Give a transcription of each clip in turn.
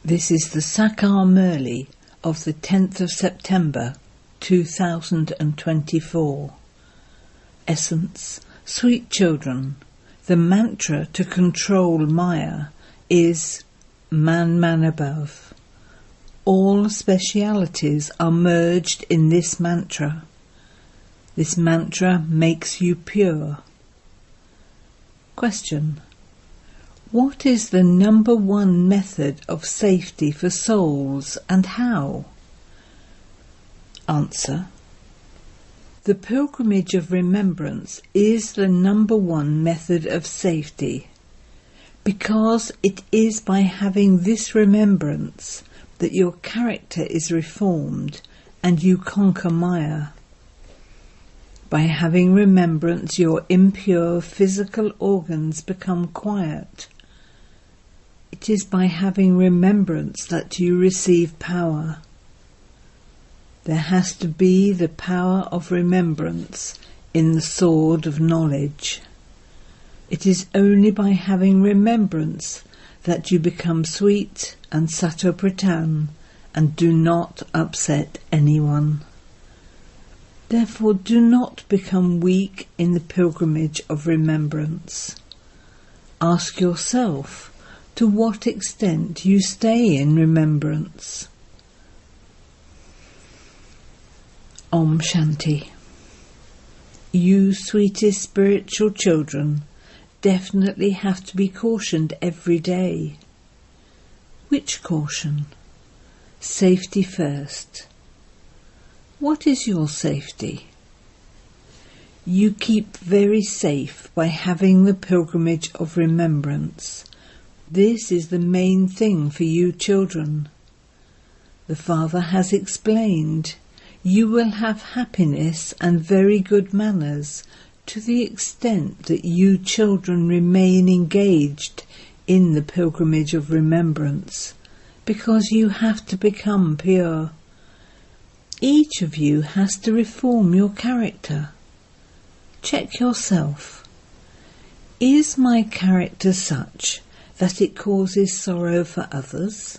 This is the Sakar Murli of the 10th of September 2024. Essence: sweet children, the mantra to control Maya is Man, Man above. All specialities are merged in this mantra. This mantra makes you pure. Question: what is the number one method of safety for souls, and how? Answer: the pilgrimage of remembrance is the number one method of safety, because it is by having this remembrance that your character is reformed and you conquer Maya. By having remembrance, your impure physical organs become quiet. It is by having remembrance that you receive power. There has to be the power of remembrance in the sword of knowledge. It is only by having remembrance that you become sweet and sato-pratan and do not upset anyone. Therefore, do not become weak in the pilgrimage of remembrance. Ask yourself to what extent you stay in remembrance. Om Shanti. You sweetest spiritual children definitely have to be cautioned every day. Which caution? Safety first. What is your safety? You keep very safe by having the pilgrimage of remembrance. This is the main thing for you children. The Father has explained, you will have happiness and very good manners to the extent that you children remain engaged in the pilgrimage of remembrance, because you have to become pure. Each of you has to reform your character. Check yourself. Is my character such that it causes sorrow for others?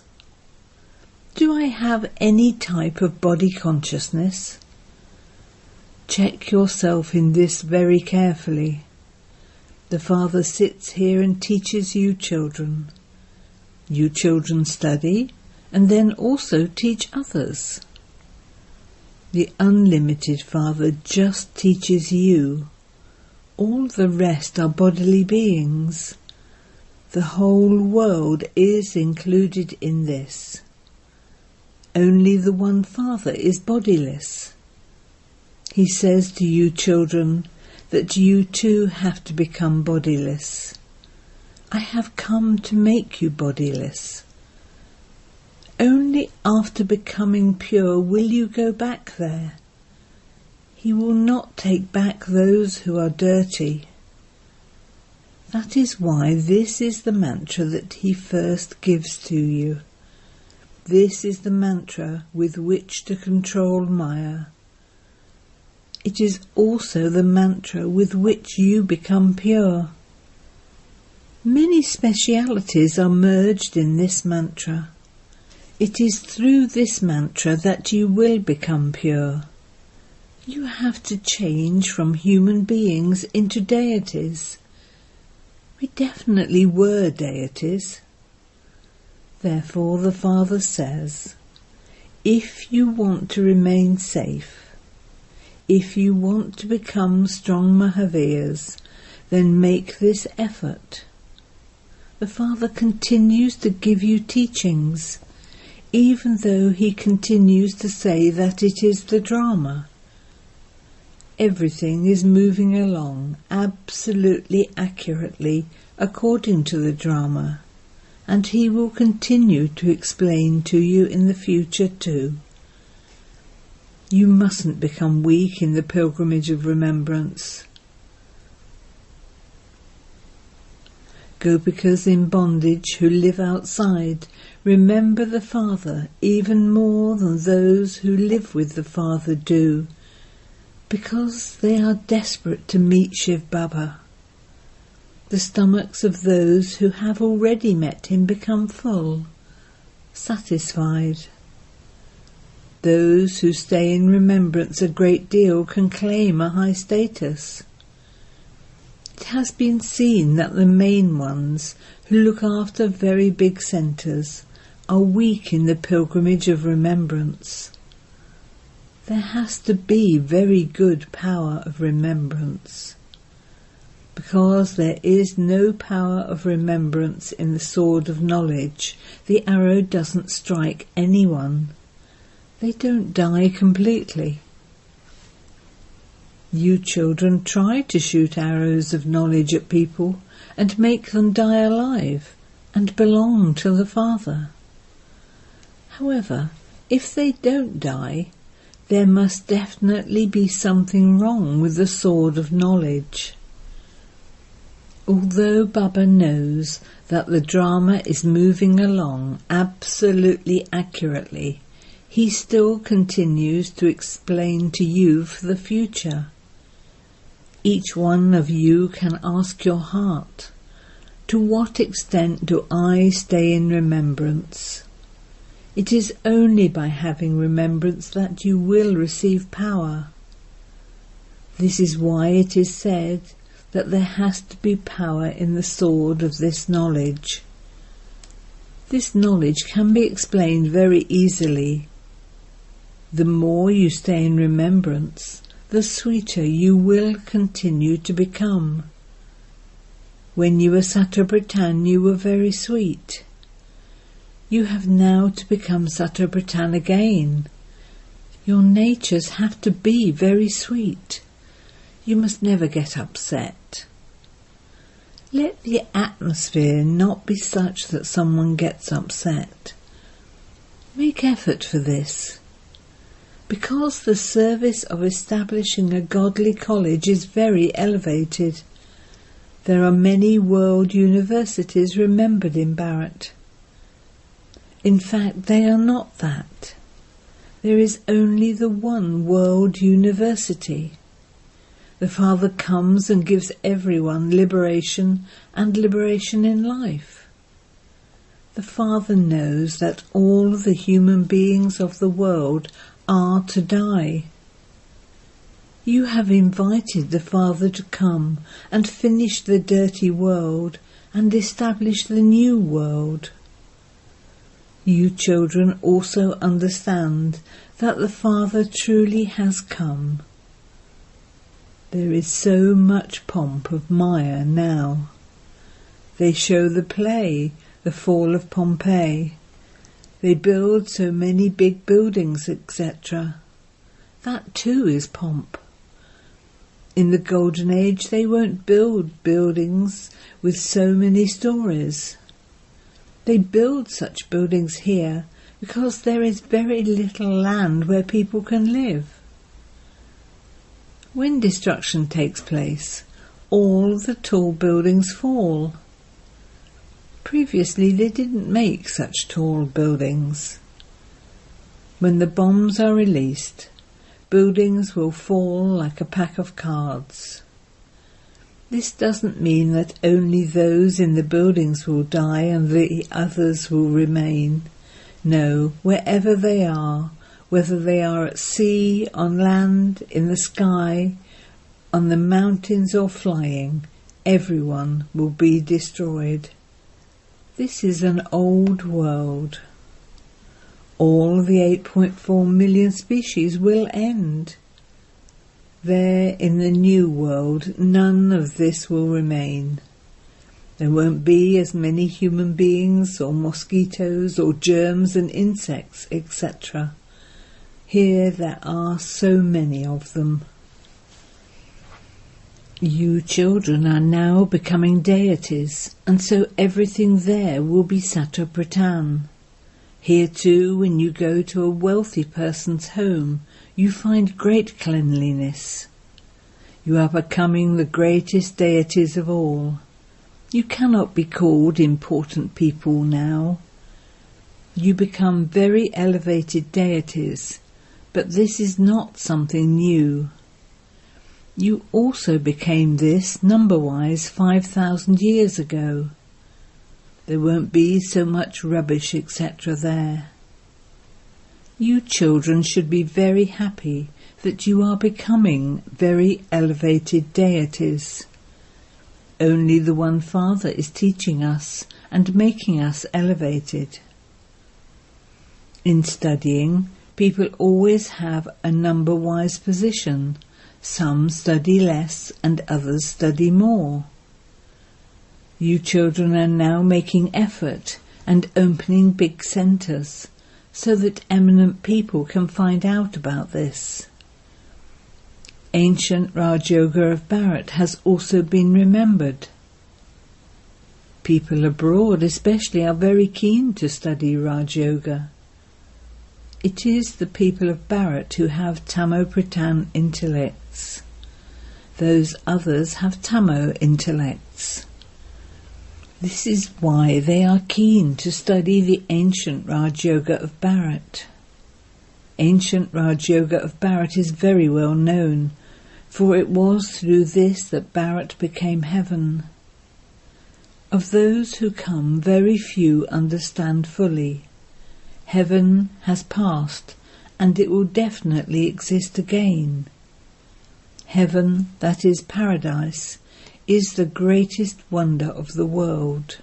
Do I have any type of body consciousness? Check yourself in this very carefully. The Father sits here and teaches you children. You children study and then also teach others. The unlimited Father just teaches you. All the rest are bodily beings. The whole world is included in this. Only the one Father is bodiless. He says to you children that you too have to become bodiless. I have come to make you bodiless. Only after becoming pure will you go back there. He will not take back those who are dirty. That is why this is the mantra that he first gives to you. This is the mantra with which to control Maya. It is also the mantra with which you become pure. Many specialities are merged in this mantra. It is through this mantra that you will become pure. You have to change from human beings into deities. We definitely were deities. Therefore the Father says, if you want to remain safe, if you want to become strong Mahaviras, then make this effort. The Father continues to give you teachings, even though he continues to say that it is the drama. Everything is moving along absolutely accurately according to the drama, and he will continue to explain to you in the future too. You mustn't become weak in the pilgrimage of remembrance. Gopikas in bondage who live outside remember the Father even more than those who live with the Father do, because they are desperate to meet shivbaba. The stomachs of those who have already met him become full. satisfied. Those who stay in remembrance a great deal can claim a high status. It has been seen that the main ones who look after very big centres are weak in the pilgrimage of remembrance. There has to be very good power of remembrance. Because there is no power of remembrance in the sword of knowledge, the arrow doesn't strike anyone. They don't die completely. You children try to shoot arrows of knowledge at people and make them die alive and belong to the Father. However, if they don't die, there must definitely be something wrong with the sword of knowledge. Although Baba knows that the drama is moving along absolutely accurately, he still continues to explain to you for the future. Each one of you can ask your heart, to what extent do I stay in remembrance? It is only by having remembrance that you will receive power. This is why it is said that there has to be power in the sword of this knowledge. This knowledge can be explained very easily. The more you stay in remembrance, the sweeter you will continue to become. When you were Satyabhratan, you were very sweet. You have now to become Satyabhratan again. Your natures have to be very sweet. You must never get upset. Let the atmosphere not be such that someone gets upset. Make effort for this. Because the service of establishing a godly college is very elevated. There are many world universities remembered in Bharat. In fact, they are not that. There is only the one world university. The Father comes and gives everyone liberation and liberation in life. The Father knows that all the human beings of the world are to die. You have invited the Father to come and finish the dirty world and establish the new world. You children also understand that the Father truly has come. There is so much pomp of Maya now. They show the play, The Fall of Pompeii. They build so many big buildings, etc. That too is pomp. In the Golden Age they won't build buildings with so many stories. They build such buildings here because there is very little land where people can live. When destruction takes place, all the tall buildings fall. Previously they didn't make such tall buildings. When the bombs are released, buildings will fall like a pack of cards. This doesn't mean that only those in the buildings will die and the others will remain. No, wherever they are, whether they are at sea, on land, in the sky, on the mountains or flying, everyone will be destroyed. This is an old world. All the 8.4 million species will end. There in the new world, none of this will remain. There won't be as many human beings or mosquitoes or germs and insects, etc. Here there are so many of them. You children are now becoming deities, and so everything there will be Satyabhratan. Here too, when you go to a wealthy person's home, you find great cleanliness. You are becoming the greatest deities of all. You cannot be called important people now. You become very elevated deities, but this is not something new. You also became this, number-wise, 5,000 years ago. There won't be so much rubbish, etc. there. You children should be very happy that you are becoming very elevated deities. Only the One Father is teaching us and making us elevated. In studying, people always have a number-wise position. Some study less and others study more. You children are now making effort and opening big centres so that eminent people can find out about this. Ancient Raj Yoga of Bharat has also been remembered. People abroad especially are very keen to study Raj Yoga. It is the people of Bharat who have Tamo-Pradhan intellects. Those others have Tamo intellects. This is why they are keen to study the ancient Raj Yoga of Bharat. Ancient Raj Yoga of Bharat is very well known, for it was through this that Bharat became heaven. Of those who come, very few understand fully. Heaven has passed, and it will definitely exist again. Heaven, that is paradise, is the greatest wonder of the world.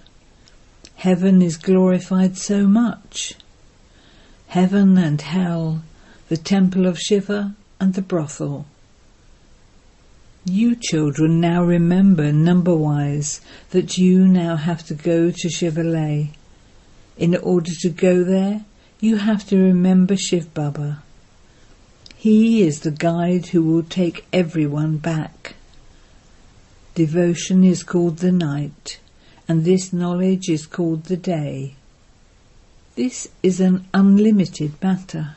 Heaven is glorified so much. Heaven and hell, the temple of Shiva and the brothel. You children now remember number-wise that you now have to go to Shivalay. In order to go there, you have to remember shivbaba. He is the guide who will take everyone back. Devotion is called the night, and this knowledge is called the day. This is an unlimited matter.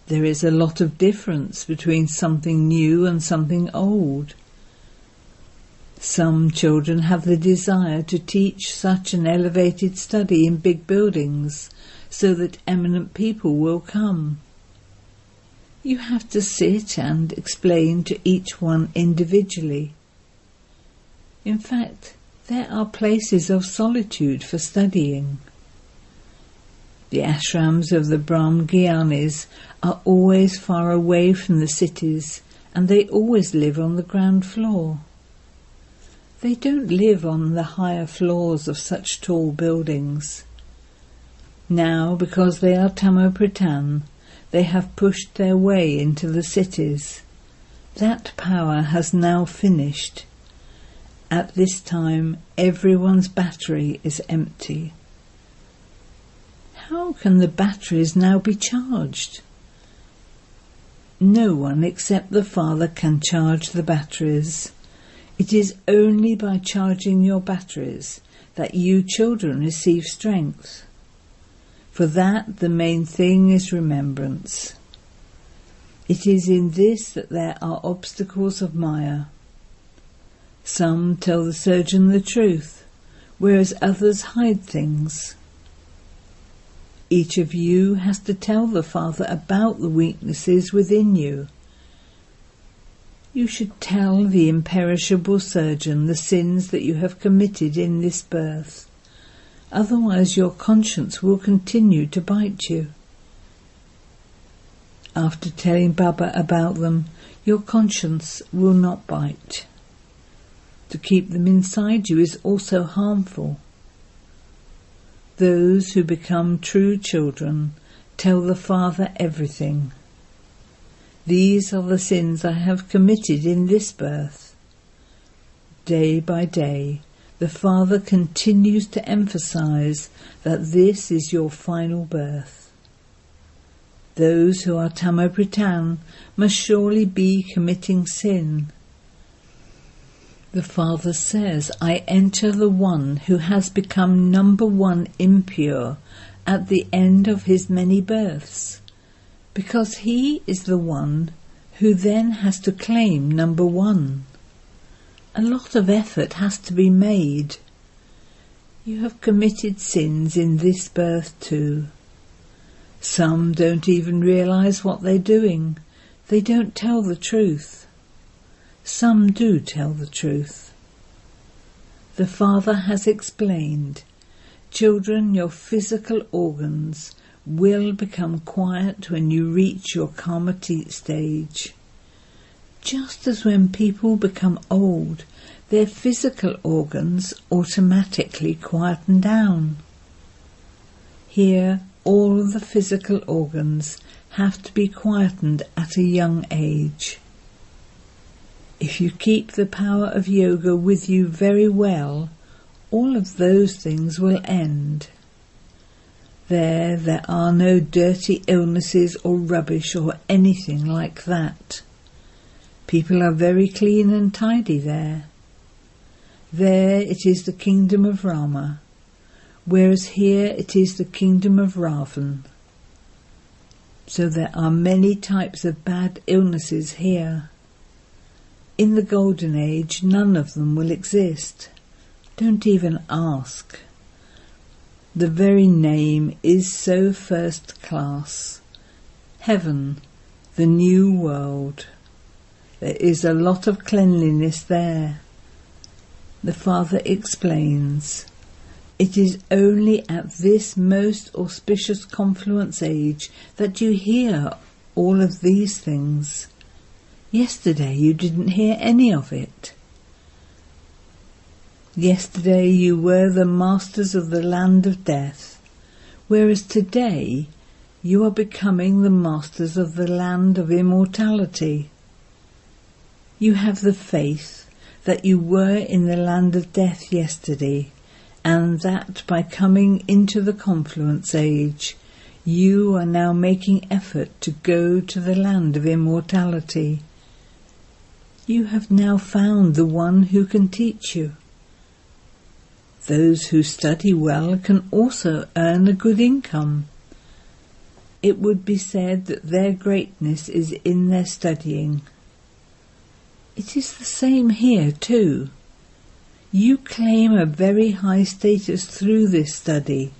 There is a lot of difference between something new and something old. Some children have the desire to teach such an elevated study in big buildings so that eminent people will come. You have to sit and explain to each one individually. In fact, there are places of solitude for studying. The ashrams of the Brahmagyanis are always far away from the cities, and they always live on the ground floor. They don't live on the higher floors of such tall buildings. Now, because they are Tamo-Pradhan, they have pushed their way into the cities. That power has now finished. At this time, everyone's battery is empty. How can the batteries now be charged? No one except the Father can charge the batteries. It is only by charging your batteries that you children receive strength. For that, the main thing is remembrance. It is in this that there are obstacles of Maya. Some tell the surgeon the truth, whereas others hide things. Each of you has to tell the Father about the weaknesses within you. You should tell the imperishable surgeon the sins that you have committed in this birth. Otherwise your conscience will continue to bite you. After telling Baba about them, your conscience will not bite. To keep them inside you is also harmful. Those who become true children tell the Father everything. These are the sins I have committed in this birth. Day by day, the Father continues to emphasize that this is your final birth. Those who are Tamo-Pradhan must surely be committing sin. The Father says, I enter the one who has become number one impure at the end of his many births, because he is the one who then has to claim number one. A lot of effort has to be made. You have committed sins in this birth too. Some don't even realize what they're doing. They don't tell the truth. Some do tell the truth. The Father has explained, Children, your physical organs will become quiet when you reach your karma stage. Just as when people become old, their physical organs automatically quieten down. Here, all the physical organs have to be quietened at a young age. If you keep the power of yoga with you very well, all of those things will end. There are no dirty illnesses or rubbish or anything like that. People are very clean and tidy there. There it is the kingdom of Rama, whereas here it is the kingdom of Ravan. So there are many types of bad illnesses here. In the Golden Age, none of them will exist. Don't even ask. The very name is so first class. Heaven, the new world. There is a lot of cleanliness there. The Father explains, it is only at this most auspicious confluence age that you hear all of these things. Yesterday you didn't hear any of it. Yesterday you were the masters of the land of death, whereas today you are becoming the masters of the land of immortality. You have the faith that you were in the land of death yesterday, and that by coming into the confluence age, you are now making effort to go to the land of immortality. You have now found the one who can teach you. Those who study well can also earn a good income. It would be said that their greatness is in their studying. It is the same here too. You claim a very high status through this study.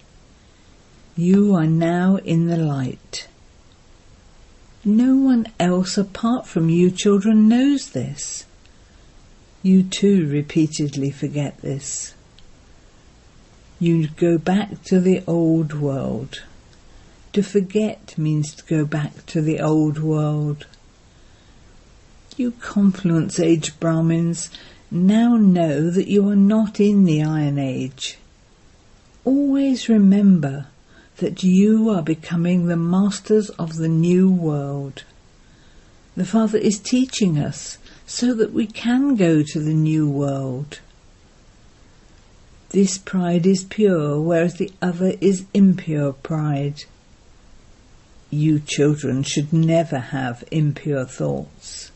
You are now in the light. No one else apart from you children knows this. You too repeatedly forget this. You go back to the old world. To forget means to go back to the old world. You confluence age Brahmins now know that you are not in the Iron Age. Always remember that you are becoming the masters of the new world. The Father is teaching us so that we can go to the new world. This pride is pure, whereas the other is impure pride. You children should never have impure thoughts.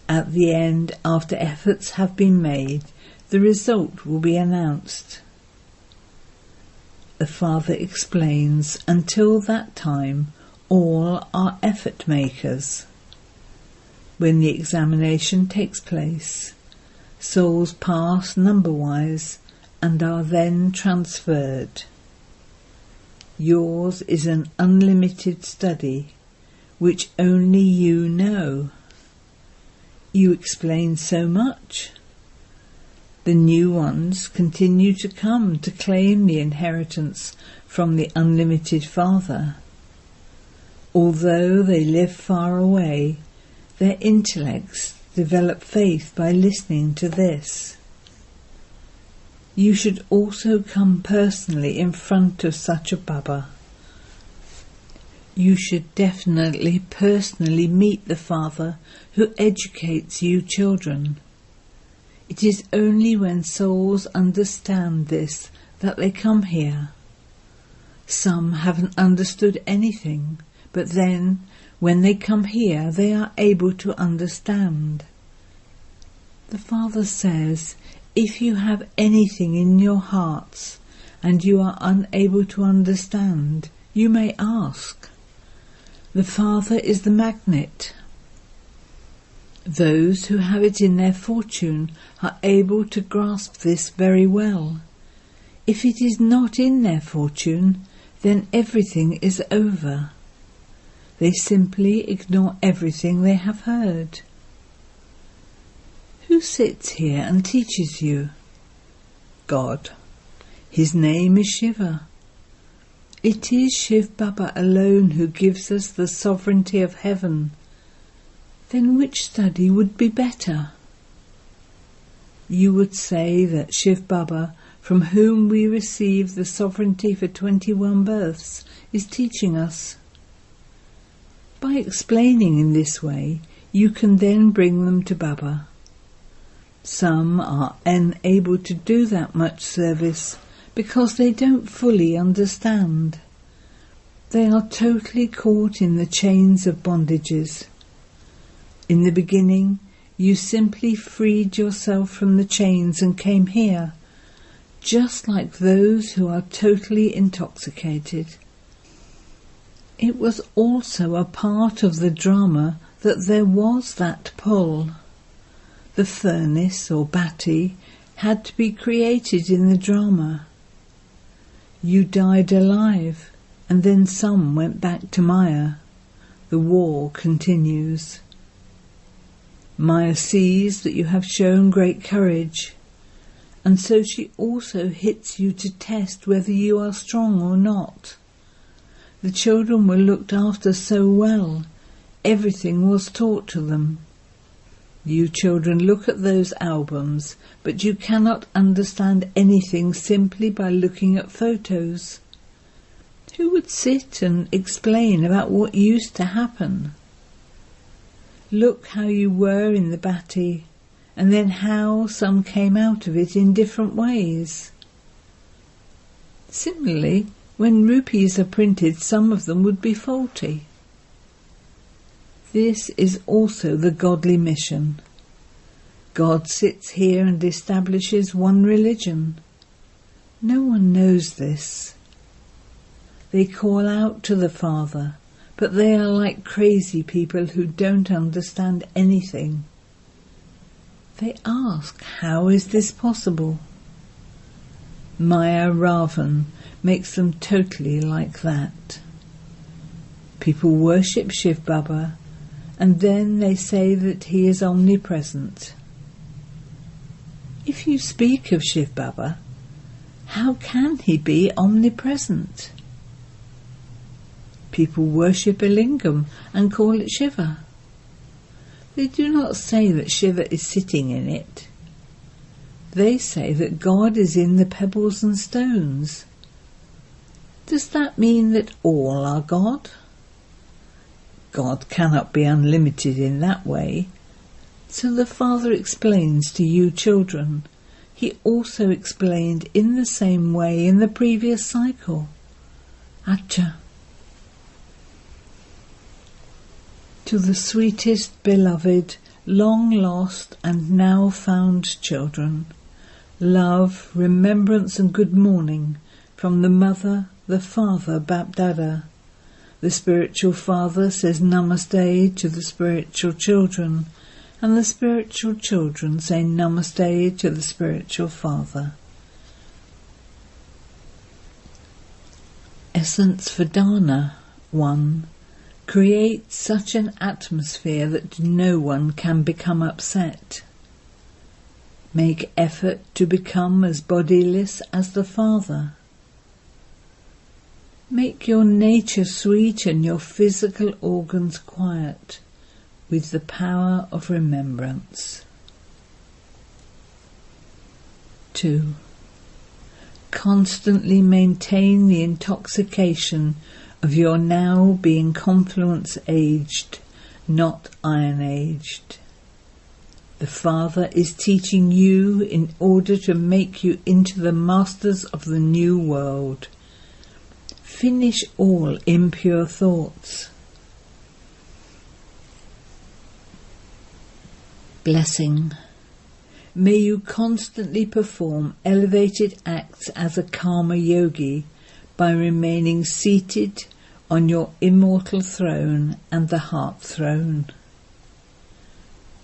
At the end, after efforts have been made, the result will be announced. The Father explains, until that time, all are effort makers. When the examination takes place, souls pass number-wise and are then transferred. Yours is an unlimited study, which only you know. You explain so much. The new ones continue to come to claim the inheritance from the unlimited Father. Although they live far away, their intellects develop faith by listening to this. You should also come personally in front of such a Baba. You should definitely personally meet the Father who educates you children. It is only when souls understand this that they come here. Some haven't understood anything, but then, when they come here, they are able to understand. The Father says, if you have anything in your hearts and you are unable to understand, you may ask. The Father is the magnet. Those who have it in their fortune are able to grasp this very well. If it is not in their fortune, then everything is over. They simply ignore everything they have heard. Who sits here and teaches you? God. His name is Shiva. It is Shivbaba alone who gives us the sovereignty of heaven. Then which study would be better? You would say that Shivbaba, from whom we receive the sovereignty for 21 births, is teaching us. By explaining in this way, you can then bring them to Baba. Some are unable to do that much service because they don't fully understand. They are totally caught in the chains of bondages. In the beginning, you simply freed yourself from the chains and came here, just like those who are totally intoxicated. It was also a part of the drama that there was that pull. The furnace or bati had to be created in the drama. You died alive, and then some went back to Maya. The war continues. Maya sees that you have shown great courage, and so she also hits you to test whether you are strong or not. The children were looked after so well, everything was taught to them. You children look at those albums, but you cannot understand anything simply by looking at photos. Who would sit and explain about what used to happen? Look how you were in the bati, and then how some came out of it in different ways. Similarly, when rupees are printed, some of them would be faulty. This is also the godly mission. God sits here and establishes one religion. No one knows this. They call out to the Father, but they are like crazy people who don't understand anything. They ask, how is this possible? Maya Ravan makes them totally like that. People worship Shivbaba, and then they say that he is omnipresent. If you speak of Shivbaba, how can he be omnipresent? People worship a lingam and call it Shiva. They do not say that Shiva is sitting in it. They say that God is in the pebbles and stones. Does that mean that all are God? God cannot be unlimited in that way. So the Father explains to you children. He also explained in the same way in the previous cycle. Acha. To the sweetest, beloved, long lost and now found children, love, remembrance and good morning from the Mother, the Father, BapDada. The spiritual father says namaste to the spiritual children, and the spiritual children say namaste to the spiritual father. Essence for Dana 1. Create such an atmosphere that no one can become upset. Make effort to become as bodiless as the Father. Make your nature sweet and your physical organs quiet with the power of remembrance. 2. Constantly maintain the intoxication of your now being confluence aged, not iron aged. The Father is teaching you in order to make you into the masters of the new world. Finish all impure thoughts. Blessing. May you constantly perform elevated acts as a karma yogi by remaining seated on your immortal throne and the heart throne.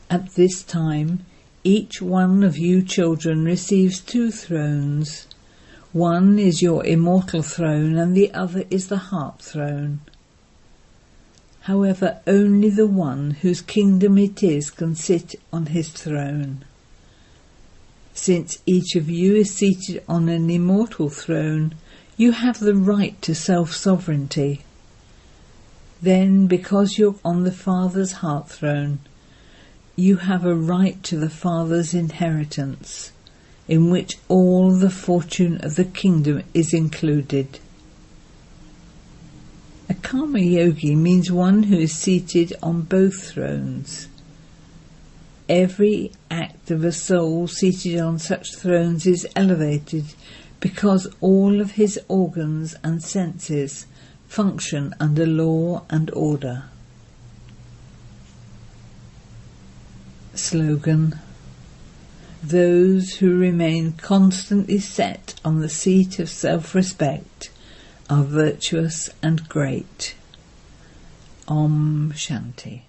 At this time, each one of you children receives 2 thrones. One is your immortal throne and the other is the heart throne. However, only the one whose kingdom it is can sit on his throne. Since each of you is seated on an immortal throne, you have the right to self-sovereignty. Then, because you're on the Father's heart throne, you have a right to the Father's inheritance, in which all the fortune of the kingdom is included. A karma yogi means one who is seated on both thrones. Every act of a soul seated on such thrones is elevated because all of his organs and senses function under law and order. Slogan: those who remain constantly set on the seat of self-respect are virtuous and great. Om Shanti.